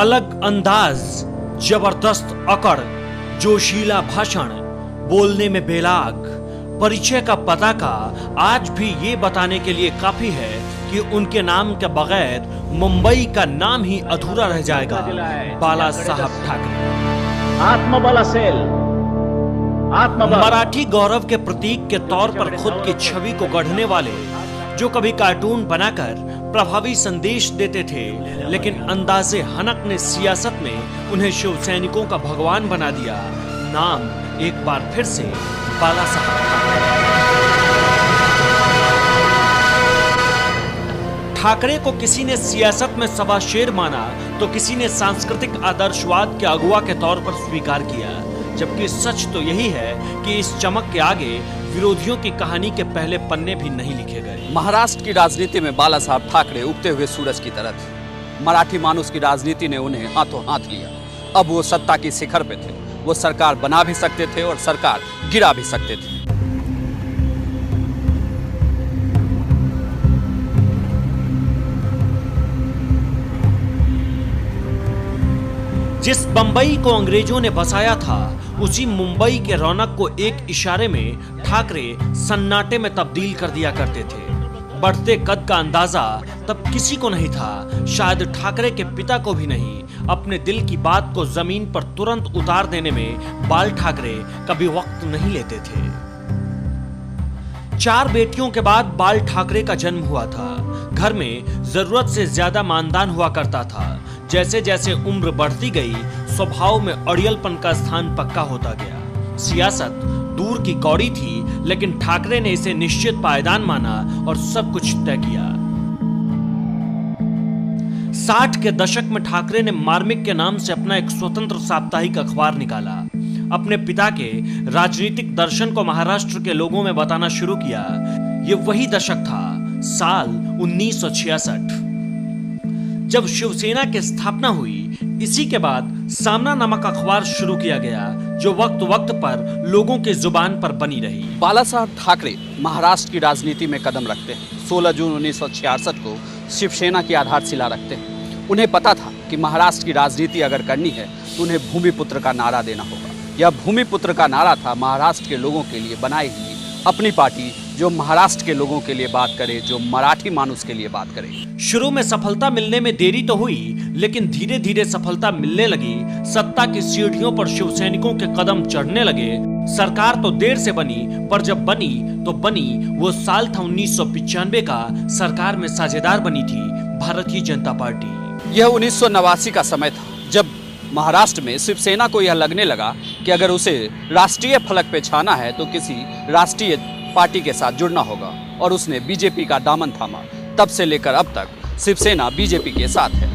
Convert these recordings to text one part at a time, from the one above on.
अलग अंदाज, जबरदस्त अकड़, जोशीला भाषण, बोलने में बेलाग, परिचय का पताका आज भी ये बताने के लिए काफी है कि उनके नाम के बगैर मुंबई का नाम ही अधूरा रह जाएगा। बाला साहब ठाकरे आत्मबल असेल, मराठी गौरव के प्रतीक के तौर पर खुद की छवि को गढ़ने वाले, जो कभी कार्टून बनाकर प्रभावी संदेश देते थे, लेकिन अंदाजे हनक ने सियासत में उन्हें शिव सैनिकों का भगवान बना दिया। नाम एक बार फिर से बाला साहब ठाकरे को किसी ने सियासत में सवा शेर माना तो किसी ने सांस्कृतिक आदर्शवाद के अगुवा के तौर पर स्वीकार किया, जबकि सच तो यही है कि इस चमक के आगे विरोधियों की कहानी के पहले पन्ने भी नहीं लिखे गए। महाराष्ट्र की राजनीति में बाला साहब ठाकरे उगते हुए सूरज की तरह थे। मराठी मानुस की राजनीति ने उन्हें हाथों हाथ लिया। अब वो सत्ता की शिखर पे थे। वो सरकार बना भी सकते थे और सरकार गिरा भी सकते थे। जिस बंबई को अंग्रेजों ने बसाया था, उसी मुंबई के रौनक को एक इशारे में ठाकरे सन्नाटे में तब्दील कर दिया करते थे। बढ़ते कद का अंदाजा तब किसी को नहीं था, शायद ठाकरे के पिता को भी नहीं। अपने दिल की बात को जमीन पर तुरंत उतार देने में बाल ठाकरे कभी वक्त नहीं लेते थे। 4 बेटियों के बाद बाल ठाकरे का जन्म हुआ था। घर में जरूरत से ज्यादा मानदान हुआ करता था। जैसे जैसे उम्र बढ़ती गई, स्वभाव में अड़ियलपन का स्थान पक्का होता गया। सियासत दूर की कौड़ी थी, लेकिन ठाकरे ने इसे निश्चित पायदान माना और सब कुछ तय किया। 60 के दशक में ठाकरे ने मार्मिक के नाम से अपना एक स्वतंत्र साप्ताहिक अखबार निकाला। अपने पिता के राजनीतिक दर्शन को महाराष्ट्र के लोगों में बताना शुरू किया। ये वही दशक था, साल 1966, जब शिवसेना की स्थापना हुई। इसी के बाद सामना नामक अखबार शुरू किया गया, जो वक्त वक्त पर लोगों के जुबान पर बनी रही। बाला साहब ठाकरे महाराष्ट्र की राजनीति में कदम रखते हैं। 16 जून 1966 को शिवसेना की आधारशिला रखते हैं। उन्हें पता था कि महाराष्ट्र की राजनीति अगर करनी है तो उन्हें भूमिपुत्र का नारा देना होगा। यह भूमिपुत्र का नारा था महाराष्ट्र के लोगों के लिए बनाई हुई अपनी पार्टी, जो महाराष्ट्र के लोगों के लिए बात करे, जो मराठी मानुस के लिए बात करे। शुरू में सफलता मिलने में देरी तो हुई, लेकिन धीरे धीरे सफलता मिलने लगी। सत्ता की सीढ़ियों पर शिवसैनिकों के कदम चढ़ने लगे। सरकार तो देर से बनी, पर जब बनी तो बनी। वो साल था 1995 का। सरकार में साझेदार बनी थी भारतीय जनता पार्टी। यह 1989 का समय था, जब महाराष्ट्र में शिवसेना को यह लगने लगा कि अगर उसे राष्ट्रीय फलक पे छाना है तो किसी राष्ट्रीय पार्टी के साथ जुड़ना होगा, और उसने बीजेपी का दामन थामा। तब से लेकर अब तक शिवसेना बीजेपी के साथ है।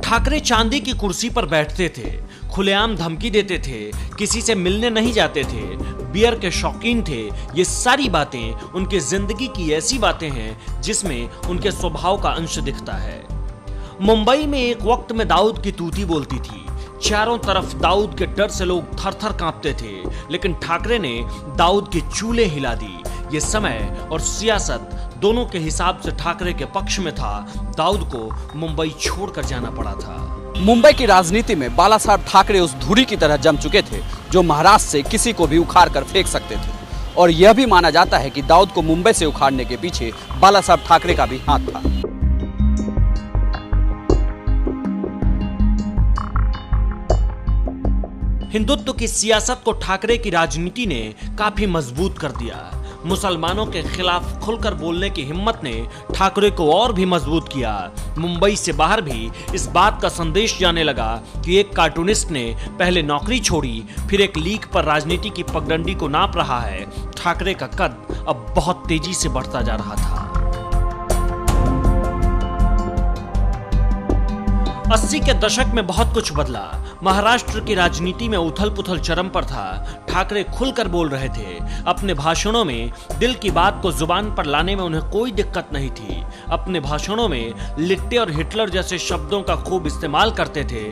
ठाकरे चांदी की कुर्सी पर बैठते थे, खुलेआम धमकी देते थे, किसी से मिलने नहीं जाते थे, बियर के शौकीन थे। ये सारी बातें उनकी जिंदगी की ऐसी बातें हैं जिसमें उनके स्वभाव का अंश दिखता है। मुंबई में एक वक्त में दाऊद की तूती बोलती थी। चारों तरफ दाऊद के डर से लोग थर-थर कांपते थे, लेकिन ठाकरे ने दाऊद की चूलें हिला दी। ये समय और सियासत दोनों के हिसाब से ठाकरे के पक्ष में था। दाऊद को मुंबई छोड़कर जाना पड़ा था। मुंबई की राजनीति में बाला साहब ठाकरे उस धुरी की तरह जम चुके थे, जो महाराष्ट्र से किसी को भी उखाड़ कर फेंक सकते थे। और यह भी माना जाता है कि दाऊद को मुंबई से उखाड़ने के पीछे बाला साहब ठाकरे का भी हाथ था। हिंदुत्व की सियासत को ठाकरे की राजनीति ने काफी मजबूत कर दिया। मुसलमानों के खिलाफ खुलकर बोलने की हिम्मत ने ठाकरे को और भी मजबूत किया। मुंबई से बाहर भी इस बात का संदेश जाने लगा कि एक कार्टूनिस्ट ने पहले नौकरी छोड़ी, फिर एक लीक पर राजनीति की पगडंडी को नाप रहा है। ठाकरे का कद अब बहुत तेजी से बढ़ता जा रहा था। 80 के दशक में बहुत कुछ बदला। महाराष्ट्र की राजनीति में उथल पुथल चरम पर था। ठाकरे खुलकर बोल रहे थे। अपने भाषणों में दिल की बात को जुबान पर लाने में उन्हें कोई दिक्कत नहीं थी। अपने भाषणों में लिट्टे और हिटलर जैसे शब्दों का खूब इस्तेमाल करते थे।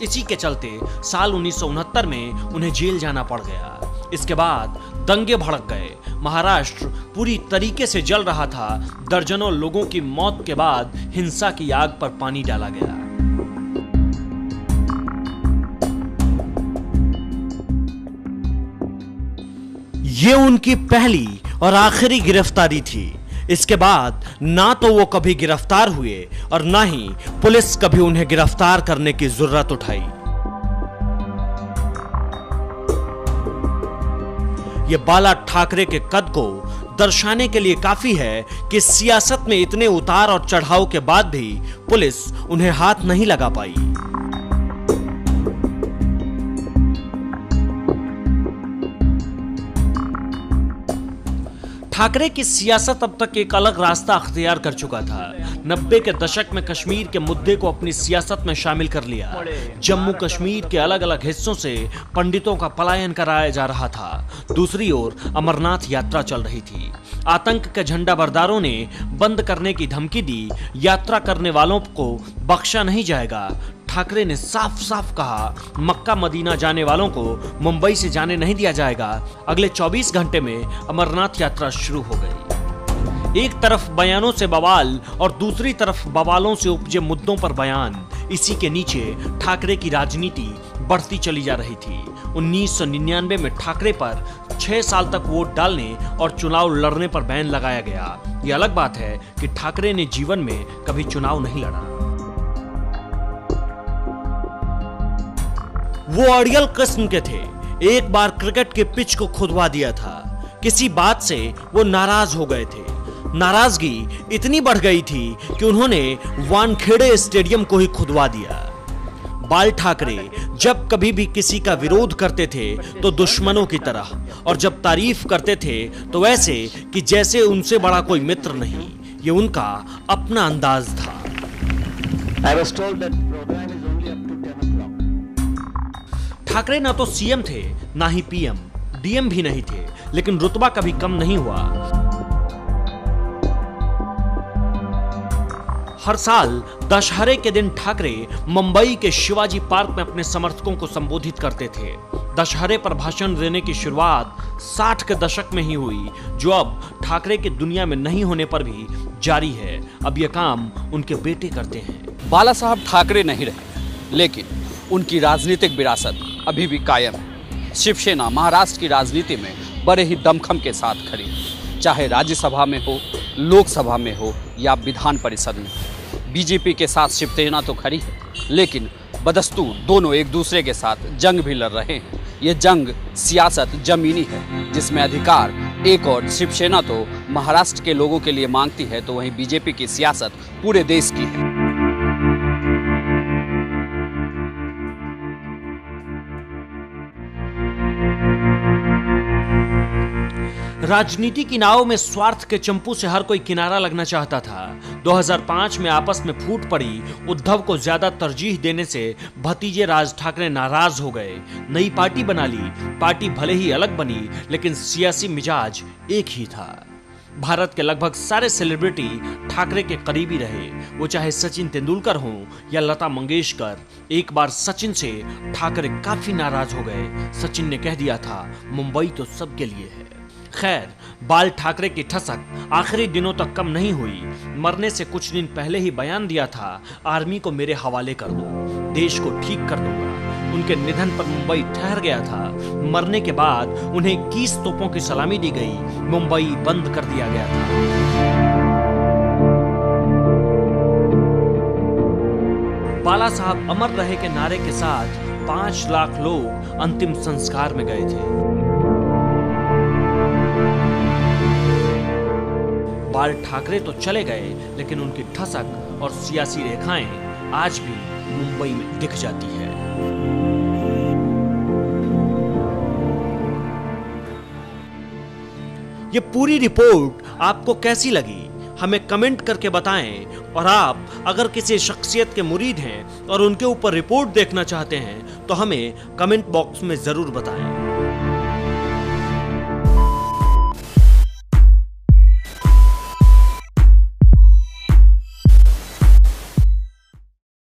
इसी के चलते साल 1969 में उन्हें जेल जाना पड़ गया। इसके बाद दंगे भड़क गए। महाराष्ट्र पूरी तरीके से जल रहा था। दर्जनों लोगों की मौत के बाद हिंसा की आग पर पानी डाला गया। ये उनकी पहली और आखिरी गिरफ्तारी थी। इसके बाद ना तो वो कभी गिरफ्तार हुए और ना ही पुलिस कभी उन्हें गिरफ्तार करने की जरूरत उठाई। ये बाला ठाकरे के कद को दर्शाने के लिए काफी है कि सियासत में इतने उतार और चढ़ाव के बाद भी पुलिस उन्हें हाथ नहीं लगा पाई। ठाकरे की सियासत अब तक एक अलग रास्ता अख्तियार कर चुका था। 90 के दशक में कश्मीर के मुद्दे को अपनी सियासत में शामिल कर लिया। जम्मू कश्मीर के अलग अलग हिस्सों से पंडितों का पलायन कराया जा रहा था। दूसरी ओर अमरनाथ यात्रा चल रही थी। आतंक के झंडा बरदारों ने बंद करने की धमकी दी। यात्रा करने वालों को बख्शा नहीं जाएगा। ठाकरे ने साफ साफ कहा, मक्का मदीना जाने वालों को मुंबई से जाने नहीं दिया जाएगा। अगले 24 घंटे में अमरनाथ यात्रा शुरू हो गई। एक तरफ बयानों से बवाल और दूसरी तरफ बवालों से उपजे मुद्दों पर बयान। इसी के नीचे ठाकरे की राजनीति बढ़ती चली जा रही थी। 1999 में ठाकरे पर 6 साल तक वोट डालने और चुनाव लड़ने पर बैन लगाया गया। यह अलग बात है कि ठाकरे ने जीवन में कभी चुनाव नहीं लड़ा। वो अड़ियल किस्म के थे। एक बार क्रिकेट के पिच को खुदवा दिया था। किसी बात से वो नाराज हो गए थे। नाराजगी इतनी बढ़ गई थी कि उन्होंने वानखेड़े स्टेडियम को ही खुदवा दिया। बाल ठाकरे जब कभी भी किसी का विरोध करते थे तो दुश्मनों की तरह, और जब तारीफ करते थे तो ऐसे कि जैसे उनसे बड़ा कोई मित्र नहीं। ये उनका अपना अंदाज था। ठाकरे ना तो सीएम थे, ना ही पीएम, डीएम भी नहीं थे, लेकिन रुतबा कभी कम नहीं हुआ। हर साल दशहरे के दिन ठाकरे मुंबई के शिवाजी पार्क में अपने समर्थकों को संबोधित करते थे। दशहरे पर भाषण देने की शुरुआत 60 के दशक में ही हुई, जो अब ठाकरे की दुनिया में नहीं होने पर भी जारी है। अब यह काम उनके बेटे करते हैं। बाला साहब ठाकरे नहीं रहे, लेकिन उनकी राजनीतिक विरासत अभी भी कायम है। शिवसेना महाराष्ट्र की राजनीति में बड़े ही दमखम के साथ खड़ी, चाहे राज्यसभा में हो, लोकसभा में हो या विधान परिषद में। बीजेपी के साथ शिवसेना तो खड़ी है, लेकिन बदस्तूर दोनों एक दूसरे के साथ जंग भी लड़ रहे हैं। ये जंग सियासत जमीनी है, जिसमें अधिकार एक और शिवसेना तो महाराष्ट्र के लोगों के लिए मांगती है, तो वहीं बीजेपी की सियासत पूरे देश की है। राजनीति की नाव में स्वार्थ के चंपू से हर कोई किनारा लगना चाहता था। 2005 में आपस में फूट पड़ी उद्धव को ज्यादा तरजीह देने से भतीजे राज ठाकरे नाराज हो गए। नई पार्टी बना ली। पार्टी भले ही अलग बनी, लेकिन सियासी मिजाज एक ही था। भारत के लगभग सारे सेलिब्रिटी ठाकरे के करीबी रहे, वो चाहे सचिन तेंदुलकर हों या लता मंगेशकर। एक बार सचिन से ठाकरे काफी नाराज हो गए। सचिन ने कह दिया था, मुंबई तो सबके लिए है। खैर, बाल ठाकरे की ठसक आखिरी दिनों तक कम नहीं हुई। मरने से कुछ दिन पहले ही बयान दिया था, आर्मी को मेरे हवाले कर दो, देश को ठीक कर दूंगा। उनके निधन पर मुंबई ठहर गया था। मरने के बाद उन्हें 21 तोपों की सलामी दी गई। मुंबई बंद कर दिया गया था। बाला साहब अमर रहे के नारे के साथ 5 लाख लोग अंतिम संस्कार में गए थे। बाल ठाकरे तो चले गए, लेकिन उनकी ठसक और सियासी रेखाएं आज भी मुंबई में दिख जाती है। ये पूरी रिपोर्ट आपको कैसी लगी, हमें कमेंट करके बताएं। और आप अगर किसी शख्सियत के मुरीद हैं और उनके ऊपर रिपोर्ट देखना चाहते हैं तो हमें कमेंट बॉक्स में जरूर बताएं।